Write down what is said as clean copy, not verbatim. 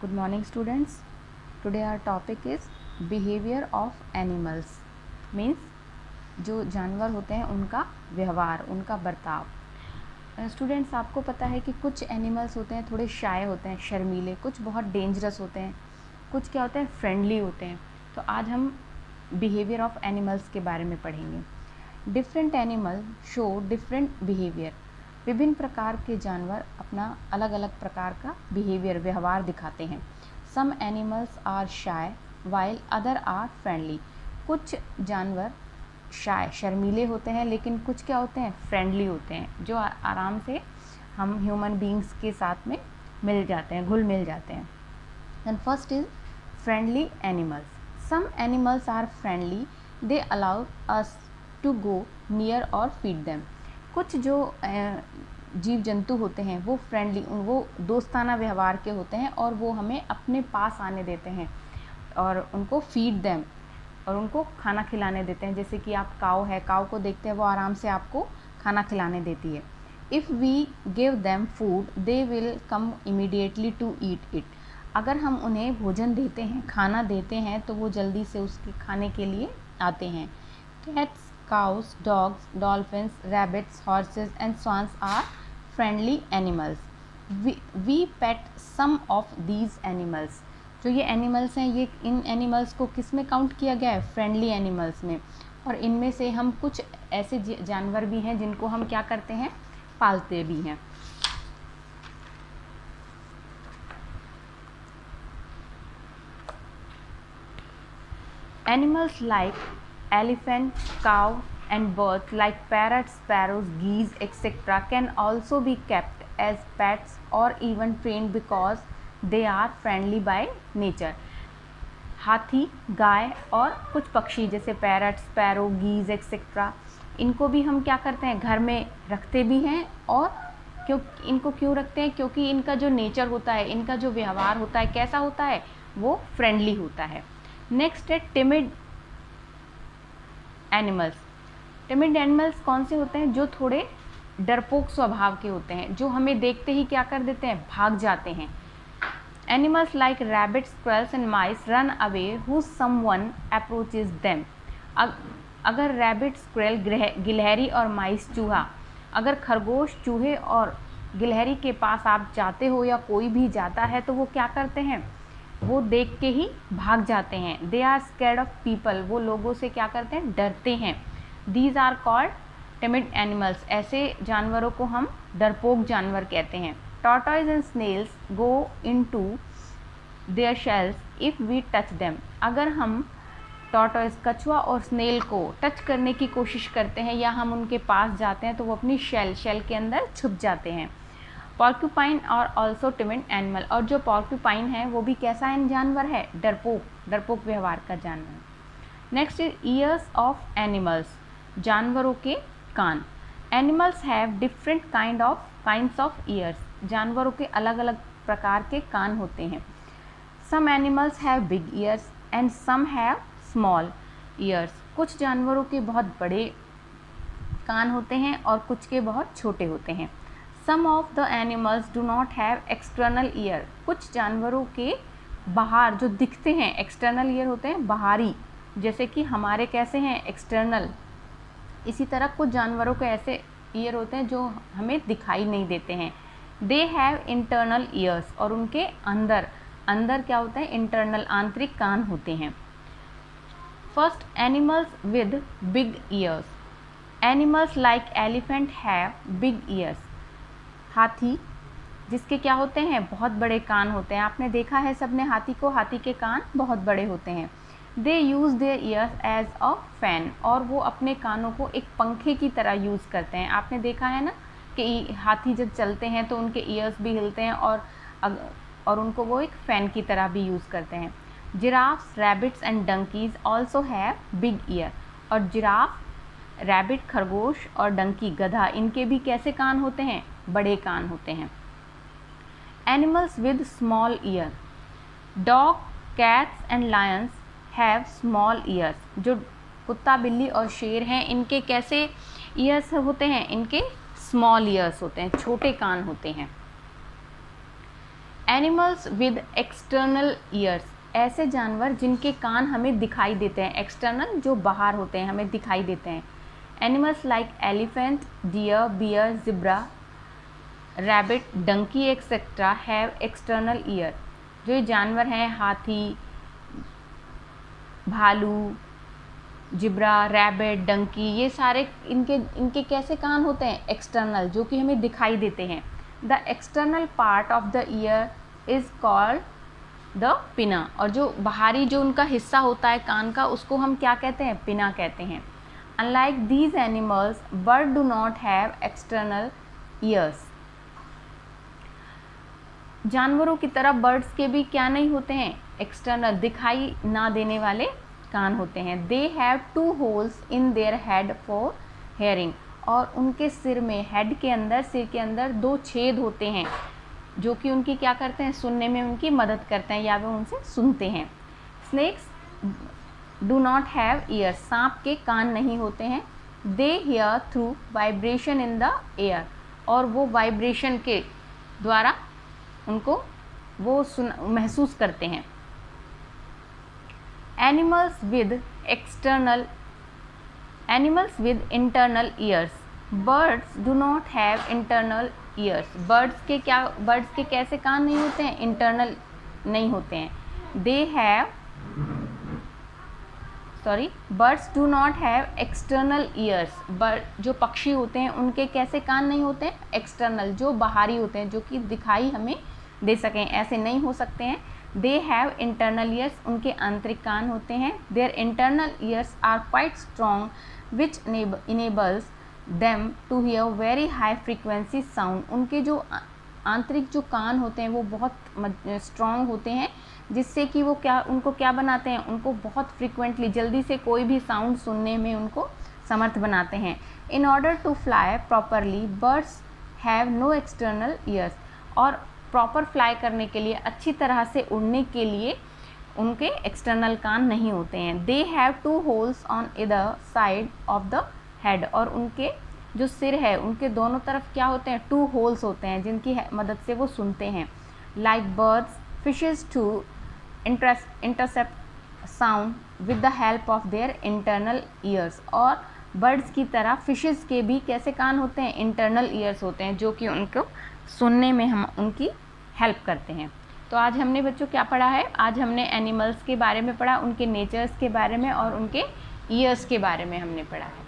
Good morning students. Today our topic is behavior of animals. Means जो जानवर होते हैं उनका व्यवहार, उनका बर्ताव। स्टूडेंट्स आपको पता है कि कुछ एनिमल्स होते हैं थोड़े शाय होते हैं, शर्मीले, कुछ बहुत डेंजरस होते हैं, कुछ क्या होते हैं फ्रेंडली होते हैं। तो आज हम बिहेवियर ऑफ एनिमल्स के बारे में पढ़ेंगे। Different animal show different behaviour. विभिन्न प्रकार के जानवर अपना अलग अलग प्रकार का बिहेवियर, व्यवहार दिखाते हैं। Some animals are shy while other are friendly. कुछ जानवर शाय, शर्मीले होते हैं, लेकिन कुछ क्या होते हैं फ्रेंडली होते हैं, जो आराम से हम ह्यूमन बींग्स के साथ में मिल जाते हैं, घुल मिल जाते हैं। And first is friendly animals. Some animals are friendly, they allow us to go near और फीड देम। कुछ जो जीव जंतु होते हैं वो फ्रेंडली, वो दोस्ताना व्यवहार के होते हैं और वो हमें अपने पास आने देते हैं और उनको फीड देम, और उनको खाना खिलाने देते हैं। जैसे कि आप काऊ है, काऊ को देखते हैं, वो आराम से आपको खाना खिलाने देती है। If we give them food they will come immediately to eat it. अगर हम उन्हें भोजन देते हैं, खाना देते हैं, तो वो जल्दी से उसके खाने के लिए आते हैं। Cats, cows, dogs, dolphins, rabbits, horses and swans are friendly animals. We pet some of these animals. जो ये एनिमल्स हैं, ये इन एनिमल्स को किस में काउंट किया गया है? फ्रेंडली एनिमल्स में। और इनमें से हम कुछ ऐसे जानवर भी हैं जिनको हम क्या करते हैं, पालते भी हैं। Animals like elephant, cow and birds like parrots, sparrows, geese, etc. can also be kept as pets or even trained because they are friendly by nature. हाथी, गाय और कुछ पक्षी जैसे पैरट, स्पैरो, गीज एक्सेट्रा, इनको भी हम क्या करते हैं, घर में रखते भी हैं। और इनको क्यों रखते हैं? क्योंकि इनका जो नेचर होता है, इनका जो व्यवहार होता है, कैसा होता है, वो फ्रेंडली होता है। नेक्स्ट है टिमिड एनिमल्स। टिमिड एनिमल्स कौन से होते हैं? जो थोड़े डरपोक स्वभाव के होते हैं, जो हमें देखते ही क्या कर देते हैं, भाग जाते हैं। Animals like rabbit, squirrels and mice run away who someone approaches them. अगर रैबिट, स्क्वेल, गिलहरी और माइस, चूहा, अगर खरगोश, चूहे और गिलहरी के पास आप जाते हो या कोई भी जाता है, तो वो क्या करते हैं, वो देख के ही भाग जाते हैं। They are scared of people. वो लोगों से क्या करते हैं, डरते हैं। These are called timid animals. ऐसे जानवरों को हम डरपोक जानवर कहते हैं। Tortoise and snails go into their shells if we touch them. अगर हम टॉर्टॉइज, कछुआ और स्नेल को टच करने की कोशिश करते हैं या हम उनके पास जाते हैं, तो वो अपनी शेल के अंदर छुप जाते हैं। पॉर्क्यूपाइन और ऑल्सो टिमिड एनिमल। और जो पॉर्क्यूपाइन है वो भी कैसा जानवर है, डरपोक व्यवहार का जानवर। Next is ears of animals. जानवरों के कान। Animals have different kinds of ears. जानवरों के अलग अलग प्रकार के कान होते हैं। Some animals have big ears and some have small ears. कुछ जानवरों के बहुत बड़े कान होते हैं और कुछ के बहुत छोटे होते हैं। Some of the animals do not have external ear. कुछ जानवरों के बाहर जो दिखते हैं, एक्सटर्नल ईयर होते हैं बाहरी, जैसे कि हमारे कैसे हैं एक्सटर्नल, इसी तरह कुछ जानवरों के ऐसे ईयर होते हैं जो हमें दिखाई नहीं देते हैं। They have internal ears. और उनके अंदर क्या होता है, इंटरनल, आंतरिक कान होते हैं। First, animals with big years. Animals like elephant have big years. हाथी, जिसके क्या होते हैं, बहुत बड़े कान होते हैं। आपने देखा है सबने हाथी को, हाथी के कान बहुत बड़े होते हैं। They use their ears as a fan. और वो अपने कानों को एक पंखे की तरह यूज़ करते हैं। आपने देखा है ना कि हाथी जब चलते हैं तो उनके ईयर्स भी हिलते हैं और उनको वो एक फ़ैन की तरह भी यूज़ करते हैं। Giraffes, rabbits and donkeys also have big year. और जिराफ, रैबिट, खरगोश और डंकी, गधा, इनके भी कैसे कान होते हैं, बड़े कान होते हैं। Animals with small year. Dog, cats and Lions have small years. जो कुत्ता, बिल्ली और शेर हैं, इनके कैसे ईयर्स होते हैं, इनके स्मॉल ईयर्स होते हैं, छोटे कान होते हैं। एनिमल्स विद एक्सटर्नल ईयर्स, ऐसे जानवर जिनके कान हमें दिखाई देते हैं, एक्सटर्नल जो बाहर होते हैं हमें दिखाई देते हैं। Animals like elephant, deer, bear, zebra, rabbit, donkey etcetera have external ear. जो ये जानवर हैं, हाथी, भालू, जिब्रा, रैबिट, डंकी, ये सारे इनके कैसे कान होते हैं? एक्सटर्नल, जो कि हमें दिखाई देते हैं। The external part of the year is called the पिना, और जो बाहरी जो उनका हिस्सा होता है कान का, उसको हम क्या कहते हैं? पिना कहते हैं। Unlike these animals, bird do not have external years. जानवरों की तरह बर्ड्स के भी क्या नहीं होते हैं? एक्सटर्नल, दिखाई ना देने वाले कान होते हैं। They have 2 holes in their head for hearing, और उनके सिर में, हेड के अंदर, सिर के अंदर 2 छेद होते हैं जो कि उनकी क्या करते हैं? सुनने में उनकी मदद करते हैं या वे उनसे सुनते हैं। Snakes do not have ears, सांप के कान नहीं होते हैं। They hear through vibration in the air, और वो वाइब्रेशन के द्वारा उनको वो महसूस करते हैं। Animals with internal years, birds do not have internal years. Birds के कैसे कान नहीं होते हैं? इंटरनल नहीं होते हैं। Birds do not have external years. जो पक्षी होते हैं उनके कैसे कान नहीं होते हैं? एक्सटर्नल, जो बाहरी होते हैं, जो कि दिखाई हमें दे सकें, ऐसे नहीं हो सकते हैं। दे हैव इंटरनल ईयर्स, उनके आंतरिक कान होते हैं। Their internal ears are quite strong which enables them to hear very high frequency sound. उनके जो आंतरिक जो कान होते हैं वो बहुत स्ट्रॉन्ग होते हैं, जिससे कि वो उनको क्या बनाते हैं? उनको बहुत फ्रीक्वेंटली, जल्दी से कोई भी साउंड सुनने में उनको समर्थ बनाते हैं। In order to fly properly, birds have no external ears, और प्रॉपर फ्लाई करने के लिए, अच्छी तरह से उड़ने के लिए उनके एक्सटर्नल कान नहीं होते हैं। They have 2 holes on either side of the head, और उनके जो सिर है उनके दोनों तरफ क्या होते हैं? 2 होल्स होते हैं जिनकी मदद से वो सुनते हैं। Like birds, fishes to intercept sound with the help of their internal ears, और बर्ड्स की तरह फिशेज के भी कैसे कान होते हैं? इंटरनल ईयर्स होते हैं, जो कि उनको सुनने में हम उनकी हेल्प करते हैं। तो आज हमने बच्चों क्या पढ़ा है? आज हमने एनिमल्स के बारे में पढ़ा, उनके नेचर्स के बारे में और उनके ईयर्स के बारे में हमने पढ़ा है।